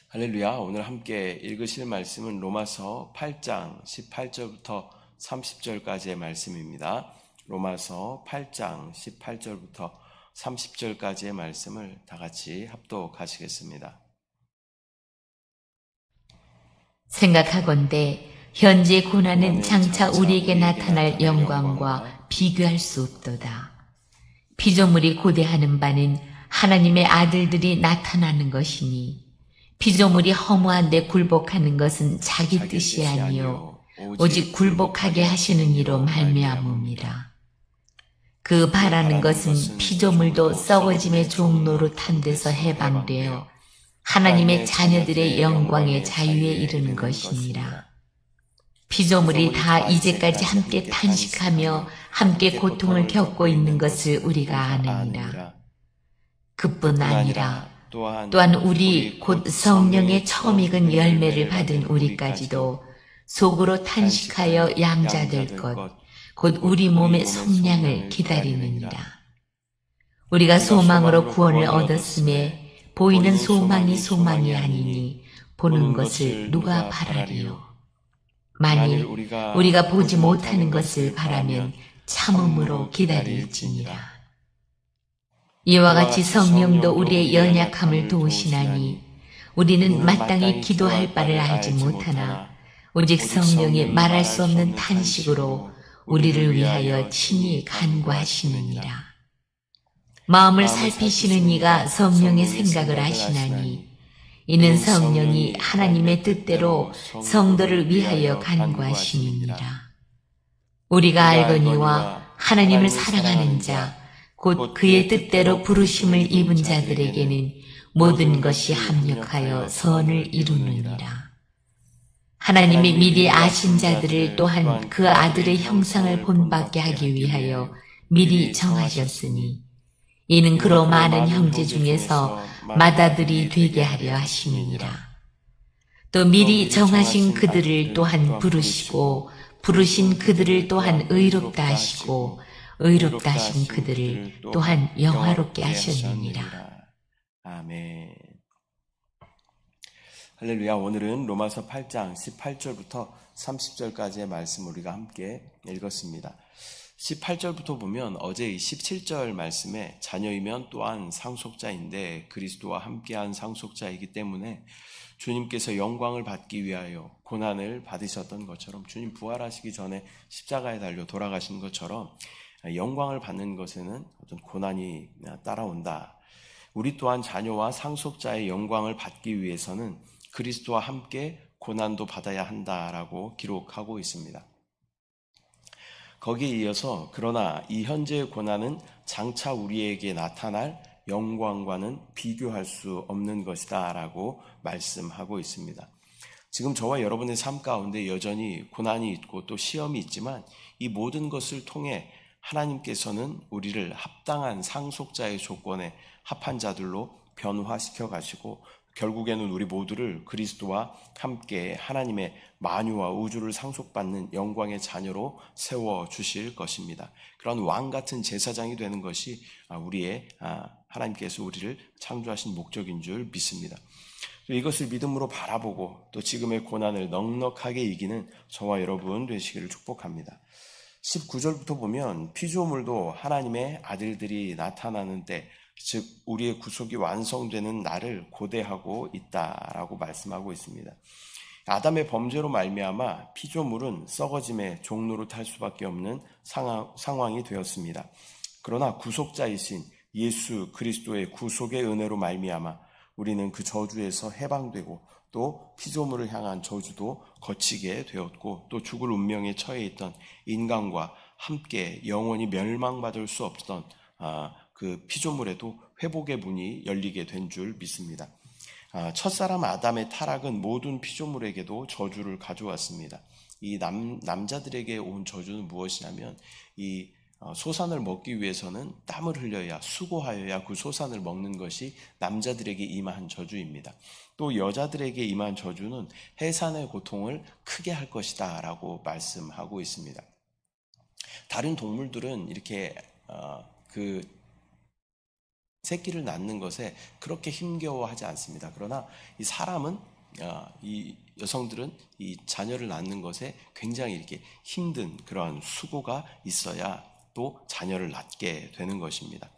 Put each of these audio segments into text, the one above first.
할렐루야. 오늘 함께 읽으실 말씀은 로마서 8장 18절부터 30절까지의 말씀입니다. 로마서 8장 18절부터 30절까지의 말씀을 다 같이 합독하시겠습니다. 생각하건대 현재 고난은 장차 우리에게 나타날 영광과 비교할 수 없도다. 피조물이 고대하는 바는 하나님의 아들들이 나타나는 것이니 피조물이 허무한데 굴복하는 것은 자기 뜻이 아니요 오직 굴복하게 하시는 이로 말미암음이라. 그 바라는 것은 피조물도 썩어짐의 종로로 탄 데서 해방되어 하나님의 자녀들의 영광의 자유에 이르는 것이니라. 피조물이 다 이제까지 함께 탄식하며 함께 고통을 겪고 있는 것을 우리가 아느니라. 그뿐 아니라 또한 우리 곧 성령의 처음 익은 열매를 받은 우리까지도 속으로 탄식하여 양자될 것, 곧 우리 몸의 속량을 기다리느니라. 우리가 소망으로 구원을 얻었음에 보이는 소망이 소망이 아니니 보는 것을 누가 바라리요. 만일 우리가 보지 못하는 것을 바라면 참음으로 기다릴지니라. 이와 같이 성령도 우리의 연약함을 도우시나니 우리는 마땅히 기도할 바를 알지 못하나 오직 성령이 말할 수 없는 탄식으로 우리를 위하여 친히 간구하시느니라. 마음을 살피시는 이가 성령의 생각을 아시나니 이는 성령이 하나님의 뜻대로 성도를 위하여 간구하심이니라. 우리가 알거니와 하나님을 사랑하는 자 곧 그의 뜻대로 부르심을 입은 자들에게는 모든 것이 합력하여 선을 이루느니라. 하나님이 미리 아신 자들을 또한 그 아들의 형상을 본받게 하기 위하여 미리 정하셨으니 이는 그로 많은 형제 중에서 맏아들이 되게 하려 하심이니라. 또 미리 정하신 그들을 또한 부르시고 부르신 그들을 또한 의롭다 하시고 의롭다 하신 그들을 또한 영화롭게 하셨느니라. 아멘. 할렐루야. 오늘은 로마서 8장 18절부터 30절까지의 말씀 우리가 함께 읽었습니다. 18절부터 보면 어제 이 17절 말씀에 자녀이면 또한 상속자인데 그리스도와 함께한 상속자이기 때문에 주님께서 영광을 받기 위하여 고난을 받으셨던 것처럼 주님 부활하시기 전에 십자가에 달려 돌아가신 것처럼 영광을 받는 것에는 어떤 고난이 따라온다. 우리 또한 자녀와 상속자의 영광을 받기 위해서는 그리스도와 함께 고난도 받아야 한다라고 기록하고 있습니다. 거기에 이어서 그러나 이 현재의 고난은 장차 우리에게 나타날 영광과는 비교할 수 없는 것이다 라고 말씀하고 있습니다. 지금 저와 여러분의 삶 가운데 여전히 고난이 있고 또 시험이 있지만 이 모든 것을 통해 하나님께서는 우리를 합당한 상속자의 조건에 합한 자들로 변화시켜 가시고 결국에는 우리 모두를 그리스도와 함께 하나님의 만유와 우주를 상속받는 영광의 자녀로 세워주실 것입니다. 그런 왕같은 제사장이 되는 것이 우리의 하나님께서 우리를 창조하신 목적인 줄 믿습니다. 이것을 믿음으로 바라보고 또 지금의 고난을 넉넉하게 이기는 저와 여러분 되시기를 축복합니다. 19절부터 보면 피조물도 하나님의 아들들이 나타나는 때, 즉 우리의 구속이 완성되는 날을 고대하고 있다라고 말씀하고 있습니다. 아담의 범죄로 말미암아 피조물은 썩어짐의 종로로 탈 수밖에 없는 상황이 되었습니다. 그러나 구속자이신 예수 그리스도의 구속의 은혜로 말미암아 우리는 그 저주에서 해방되고 또 피조물을 향한 저주도 거치게 되었고 또 죽을 운명에 처해 있던 인간과 함께 영원히 멸망받을 수 없던 그 피조물에도 회복의 문이 열리게 된 줄 믿습니다. 첫사람 아담의 타락은 모든 피조물에게도 저주를 가져왔습니다. 이 남자들에게 온 저주는 무엇이냐면 이 소산을 먹기 위해서는 땀을 흘려야 수고하여야 그 소산을 먹는 것이 남자들에게 임한 저주입니다. 또 여자들에게 임한 저주는 해산의 고통을 크게 할 것이다 라고 말씀하고 있습니다. 다른 동물들은 이렇게 그 새끼를 낳는 것에 그렇게 힘겨워하지 않습니다. 그러나 이 사람은 이 여성들은 이 자녀를 낳는 것에 굉장히 이렇게 힘든 그러한 수고가 있어야 또 자녀를 낳게 되는 것입니다.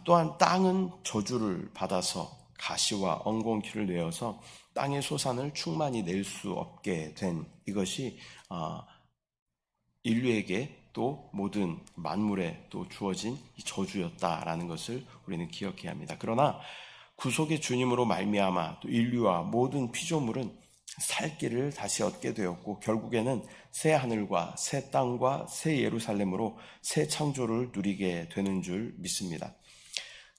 또한 땅은 저주를 받아서 가시와 엉겅퀴를 내어서 땅의 소산을 충만히 낼 수 없게 된 이것이 인류에게 또 모든 만물에 또 주어진 저주였다라는 것을 우리는 기억해야 합니다. 그러나 구속의 주님으로 말미암아 또 인류와 모든 피조물은 살 길을 다시 얻게 되었고 결국에는 새 하늘과 새 땅과 새 예루살렘으로 새 창조를 누리게 되는 줄 믿습니다.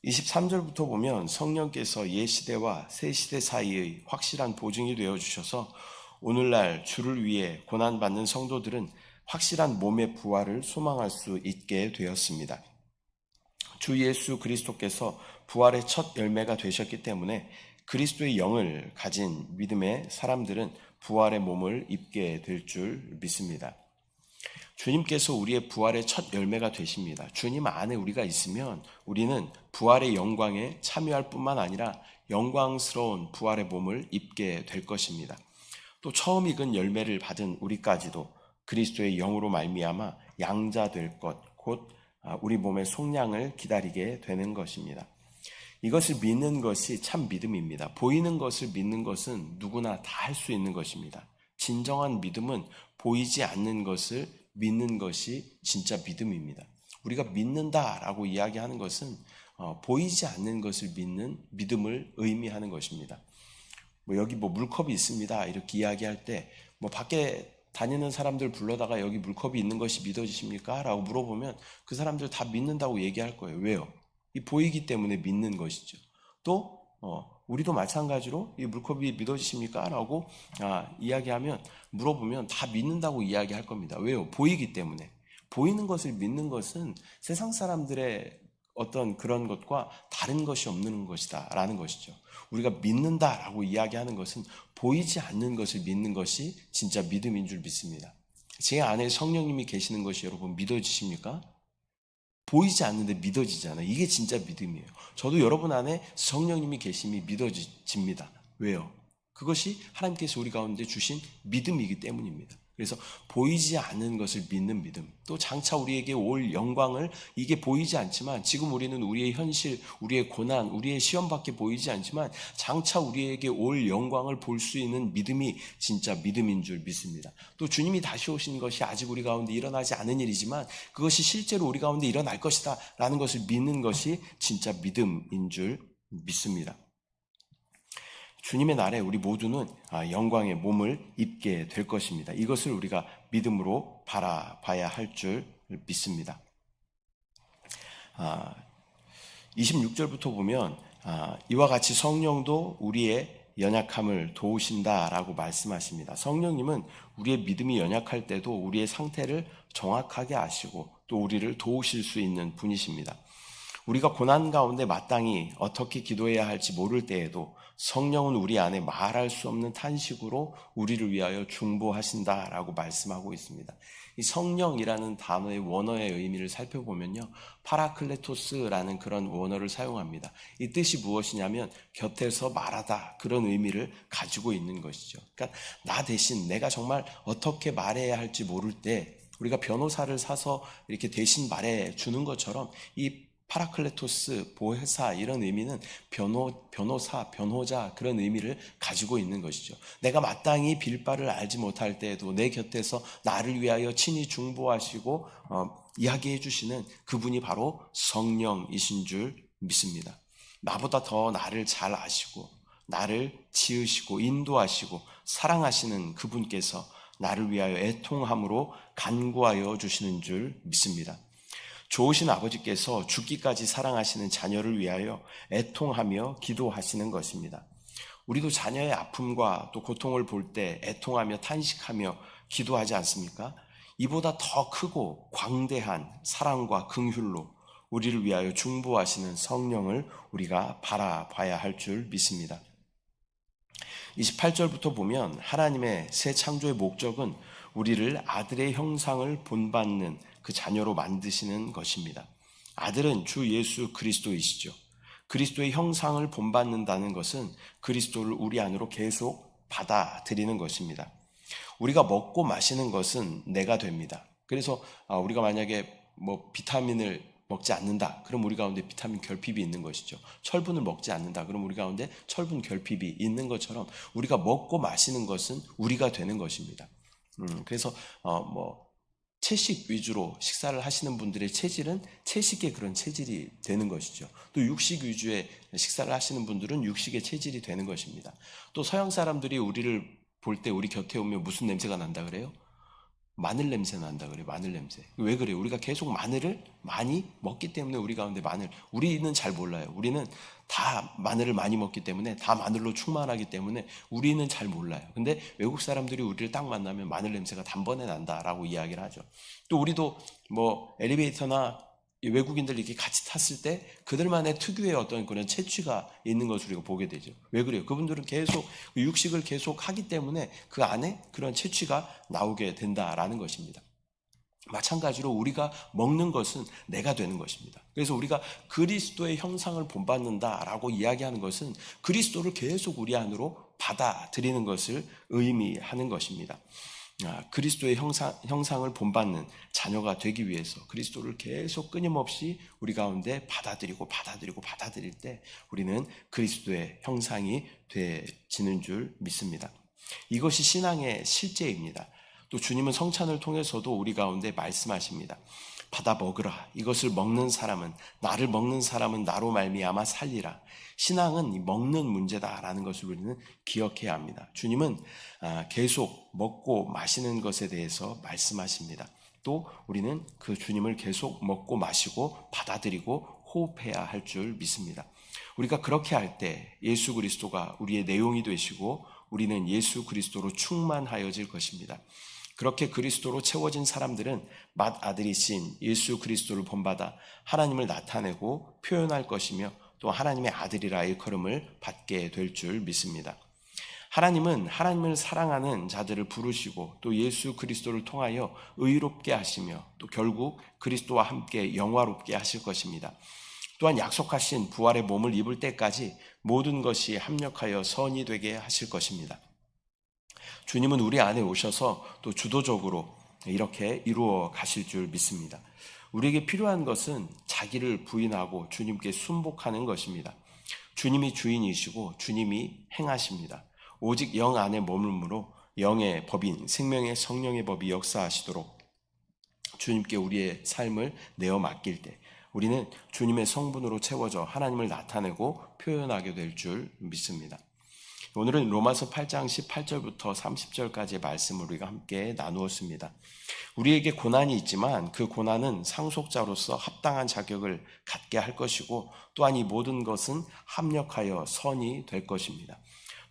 23절부터 보면 성령께서 옛시대와 새시대 사이의 확실한 보증이 되어주셔서 오늘날 주를 위해 고난받는 성도들은 확실한 몸의 부활을 소망할 수 있게 되었습니다. 주 예수 그리스도께서 부활의 첫 열매가 되셨기 때문에 그리스도의 영을 가진 믿음의 사람들은 부활의 몸을 입게 될 줄 믿습니다. 주님께서 우리의 부활의 첫 열매가 되십니다. 주님 안에 우리가 있으면 우리는 부활의 영광에 참여할 뿐만 아니라 영광스러운 부활의 몸을 입게 될 것입니다. 또 처음 익은 열매를 받은 우리까지도 그리스도의 영으로 말미암아 양자 될 것, 곧 우리 몸의 속량을 기다리게 되는 것입니다. 이것을 믿는 것이 참 믿음입니다. 보이는 것을 믿는 것은 누구나 다 할 수 있는 것입니다. 진정한 믿음은 보이지 않는 것을 믿는 것이 진짜 믿음입니다. 우리가 믿는다라고 이야기하는 것은 보이지 않는 것을 믿는 믿음을 의미하는 것입니다. 여기 물컵이 있습니다 이렇게 이야기할 때 밖에 다니는 사람들 불러다가 여기 물컵이 있는 것이 믿어지십니까? 라고 물어보면 그 사람들 다 믿는다고 얘기할 거예요. 왜요? 이 보이기 때문에 믿는 것이죠. 또 우리도 마찬가지로 이 물컵이 믿어지십니까? 라고 이야기하면 물어보면 다 믿는다고 이야기할 겁니다. 왜요? 보이기 때문에. 보이는 것을 믿는 것은 세상 사람들의 어떤 그런 것과 다른 것이 없는 것이다 라는 것이죠. 우리가 믿는다라고 이야기하는 것은 보이지 않는 것을 믿는 것이 진짜 믿음인 줄 믿습니다. 제 안에 성령님이 계시는 것이 여러분 믿어지십니까? 보이지 않는데 믿어지잖아요. 이게 진짜 믿음이에요. 저도 여러분 안에 성령님이 계심이 믿어집니다. 왜요? 그것이 하나님께서 우리 가운데 주신 믿음이기 때문입니다. 그래서 보이지 않는 것을 믿는 믿음, 또 장차 우리에게 올 영광을, 이게 보이지 않지만 지금 우리는 우리의 현실, 우리의 고난, 우리의 시험밖에 보이지 않지만 장차 우리에게 올 영광을 볼 수 있는 믿음이 진짜 믿음인 줄 믿습니다. 또 주님이 다시 오시는 것이 아직 우리 가운데 일어나지 않은 일이지만 그것이 실제로 우리 가운데 일어날 것이다 라는 것을 믿는 것이 진짜 믿음인 줄 믿습니다. 주님의 날에 우리 모두는 영광의 몸을 입게 될 것입니다. 이것을 우리가 믿음으로 바라봐야 할 줄 믿습니다. 26절부터 보면 이와 같이 성령도 우리의 연약함을 도우신다라고 말씀하십니다. 성령님은 우리의 믿음이 연약할 때도 우리의 상태를 정확하게 아시고 또 우리를 도우실 수 있는 분이십니다. 우리가 고난 가운데 마땅히 어떻게 기도해야 할지 모를 때에도 성령은 우리 안에 말할 수 없는 탄식으로 우리를 위하여 중보하신다라고 말씀하고 있습니다. 이 성령이라는 단어의 원어의 의미를 살펴보면요, 파라클레토스라는 그런 원어를 사용합니다. 이 뜻이 무엇이냐면 곁에서 말하다, 그런 의미를 가지고 있는 것이죠. 그러니까 나 대신 내가 정말 어떻게 말해야 할지 모를 때 우리가 변호사를 사서 이렇게 대신 말해 주는 것처럼 이 파라클레토스, 보혜사 이런 의미는 변호사, 변호자 그런 의미를 가지고 있는 것이죠. 내가 마땅히 빌 바를 알지 못할 때에도 내 곁에서 나를 위하여 친히 중보하시고 이야기해 주시는 그분이 바로 성령이신 줄 믿습니다. 나보다 더 나를 잘 아시고 나를 지으시고 인도하시고 사랑하시는 그분께서 나를 위하여 애통함으로 간구하여 주시는 줄 믿습니다. 좋으신 아버지께서 죽기까지 사랑하시는 자녀를 위하여 애통하며 기도하시는 것입니다. 우리도 자녀의 아픔과 또 고통을 볼 때 애통하며 탄식하며 기도하지 않습니까? 이보다 더 크고 광대한 사랑과 긍휼로 우리를 위하여 중보하시는 성령을 우리가 바라봐야 할 줄 믿습니다. 28절부터 보면 하나님의 새 창조의 목적은 우리를 아들의 형상을 본받는 그 자녀로 만드시는 것입니다. 아들은 주 예수 그리스도이시죠. 그리스도의 형상을 본받는다는 것은 그리스도를 우리 안으로 계속 받아들이는 것입니다. 우리가 먹고 마시는 것은 내가 됩니다. 그래서 우리가 만약에 비타민을 먹지 않는다, 그럼 우리 가운데 비타민 결핍이 있는 것이죠. 철분을 먹지 않는다, 그럼 우리 가운데 철분 결핍이 있는 것처럼 우리가 먹고 마시는 것은 우리가 되는 것입니다. 그래서 채식 위주로 식사를 하시는 분들의 체질은 채식의 그런 체질이 되는 것이죠. 또 육식 위주의 식사를 하시는 분들은 육식의 체질이 되는 것입니다. 또 서양 사람들이 우리를 볼 때 우리 곁에 오면 무슨 냄새가 난다 그래요? 마늘 냄새 난다 그래요. 마늘 냄새. 왜 그래요? 우리가 계속 마늘을 많이 먹기 때문에 우리 가운데 우리는 잘 몰라요. 우리는 다 마늘을 많이 먹기 때문에, 다 마늘로 충만하기 때문에 우리는 잘 몰라요. 근데 외국 사람들이 우리를 딱 만나면 마늘 냄새가 단번에 난다라고 이야기를 하죠. 또 우리도 엘리베이터나 외국인들 이렇게 같이 탔을 때 그들만의 특유의 어떤 그런 채취가 있는 것을 우리가 보게 되죠. 왜 그래요? 그분들은 계속 육식을 계속 하기 때문에 그 안에 그런 채취가 나오게 된다라는 것입니다. 마찬가지로 우리가 먹는 것은 내가 되는 것입니다. 그래서 우리가 그리스도의 형상을 본받는다라고 이야기하는 것은 그리스도를 계속 우리 안으로 받아들이는 것을 의미하는 것입니다. 그리스도의 형상을 본받는 자녀가 되기 위해서 그리스도를 계속 끊임없이 우리 가운데 받아들일 때 우리는 그리스도의 형상이 되지는 줄 믿습니다. 이것이 신앙의 실제입니다. 또 주님은 성찬을 통해서도 우리 가운데 말씀하십니다. 받아 먹으라. 이것을 먹는 사람은, 나를 먹는 사람은 나로 말미암아 살리라. 신앙은 먹는 문제다라는 것을 우리는 기억해야 합니다. 주님은 계속 먹고 마시는 것에 대해서 말씀하십니다. 또 우리는 그 주님을 계속 먹고 마시고 받아들이고 호흡해야 할 줄 믿습니다. 우리가 그렇게 할 때 예수 그리스도가 우리의 내용이 되시고 우리는 예수 그리스도로 충만하여질 것입니다. 그렇게 그리스도로 채워진 사람들은 맏아들이신 예수 그리스도를 본받아 하나님을 나타내고 표현할 것이며 또 하나님의 아들이라 일컬음을 받게 될 줄 믿습니다. 하나님은 하나님을 사랑하는 자들을 부르시고 또 예수 그리스도를 통하여 의롭게 하시며 또 결국 그리스도와 함께 영화롭게 하실 것입니다. 또한 약속하신 부활의 몸을 입을 때까지 모든 것이 합력하여 선이 되게 하실 것입니다. 주님은 우리 안에 오셔서 또 주도적으로 이렇게 이루어 가실 줄 믿습니다. 우리에게 필요한 것은 자기를 부인하고 주님께 순복하는 것입니다. 주님이 주인이시고 주님이 행하십니다. 오직 영 안에 머물므로 영의 법인 생명의 성령의 법이 역사하시도록 주님께 우리의 삶을 내어 맡길 때 우리는 주님의 성분으로 채워져 하나님을 나타내고 표현하게 될 줄 믿습니다. 오늘은 로마서 8장 18절부터 30절까지의 말씀을 우리가 함께 나누었습니다. 우리에게 고난이 있지만 그 고난은 상속자로서 합당한 자격을 갖게 할 것이고 또한 이 모든 것은 합력하여 선이 될 것입니다.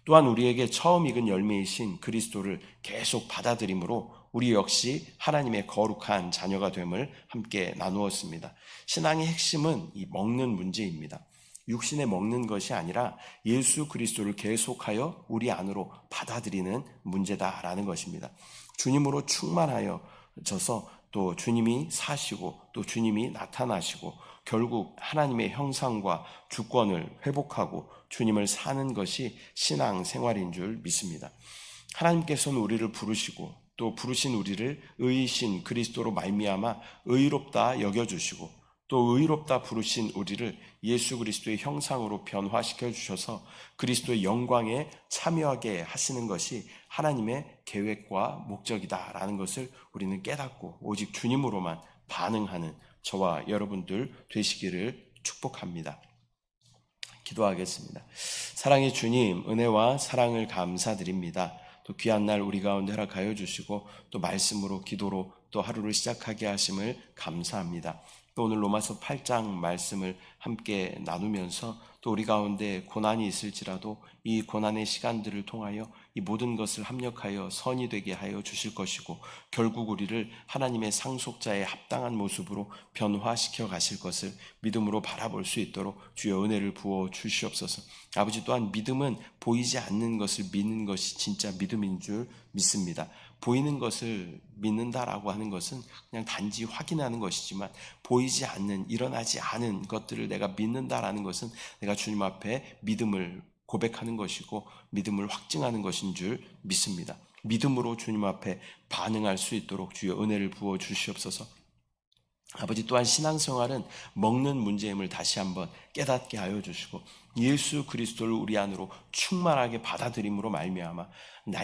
또한 우리에게 처음 익은 열매이신 그리스도를 계속 받아들이므로 우리 역시 하나님의 거룩한 자녀가 됨을 함께 나누었습니다. 신앙의 핵심은 이 먹는 문제입니다. 육신에 먹는 것이 아니라 예수 그리스도를 계속하여 우리 안으로 받아들이는 문제다라는 것입니다. 주님으로 충만하여져서 또 주님이 사시고 또 주님이 나타나시고 결국 하나님의 형상과 주권을 회복하고 주님을 사는 것이 신앙 생활인 줄 믿습니다. 하나님께서는 우리를 부르시고 또 부르신 우리를 의이신 그리스도로 말미암아 의롭다 여겨주시고 또 의롭다 부르신 우리를 예수 그리스도의 형상으로 변화시켜 주셔서 그리스도의 영광에 참여하게 하시는 것이 하나님의 계획과 목적이다라는 것을 우리는 깨닫고 오직 주님으로만 반응하는 저와 여러분들 되시기를 축복합니다. 기도하겠습니다. 사랑의 주님, 은혜와 사랑을 감사드립니다. 또 귀한 날 우리 가운데 허락하여 주시고 또 말씀으로 기도로 또 하루를 시작하게 하심을 감사합니다. 또 오늘 로마서 8장 말씀을 함께 나누면서 또 우리 가운데 고난이 있을지라도 이 고난의 시간들을 통하여 이 모든 것을 합력하여 선이 되게 하여 주실 것이고 결국 우리를 하나님의 상속자의 합당한 모습으로 변화시켜 가실 것을 믿음으로 바라볼 수 있도록 주여 은혜를 부어 주시옵소서. 아버지, 또한 믿음은 보이지 않는 것을 믿는 것이 진짜 믿음인 줄 믿습니다. 보이는 것을 믿는다라고 하는 것은 그냥 단지 확인하는 것이지만 보이지 않는, 일어나지 않은 것들을 내가 믿는다라는 것은 내가 주님 앞에 믿음을 고백하는 것이고 믿음을 확증하는 것인 줄 믿습니다. 믿음으로 주님 앞에 반응할 수 있도록 주여 은혜를 부어 주시옵소서. 아버지, 또한 신앙생활은 먹는 문제임을 다시 한번 깨닫게 하여 주시고 예수 그리스도를 우리 안으로 충만하게 받아들임으로 말미암아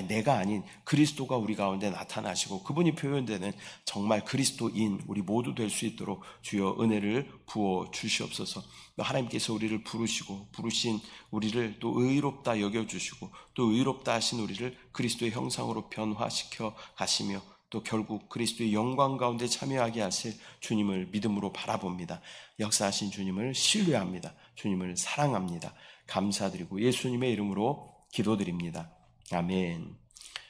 내가 아닌 그리스도가 우리 가운데 나타나시고 그분이 표현되는 정말 그리스도인 우리 모두 될 수 있도록 주여 은혜를 부어 주시옵소서. 하나님께서 우리를 부르신 우리를 또 의롭다 여겨주시고 또 의롭다 하신 우리를 그리스도의 형상으로 변화시켜 가시며 또 결국 그리스도의 영광 가운데 참여하게 하실 주님을 믿음으로 바라봅니다. 역사하신 주님을 신뢰합니다. 주님을 사랑합니다. 감사드리고 예수님의 이름으로 기도드립니다. 아멘.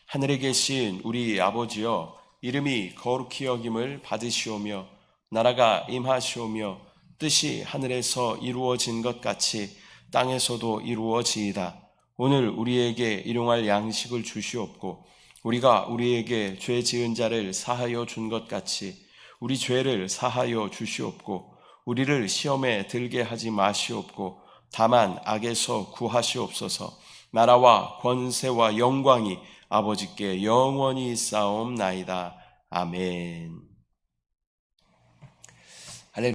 하늘에 계신 우리 아버지여, 이름이 거룩히 여김을 받으시오며 나라가 임하시오며 뜻이 하늘에서 이루어진 것 같이 땅에서도 이루어지이다. 오늘 우리에게 일용할 양식을 주시옵고 우리가 우리에게 죄 지은 자를 사하여 준 것 같이 우리 죄를 사하여 주시옵고 우리를 시험에 들게 하지 마시옵고 다만 악에서 구하시옵소서. 나라와 권세와 영광이 아버지께 영원히 있사옵나이다. 아멘.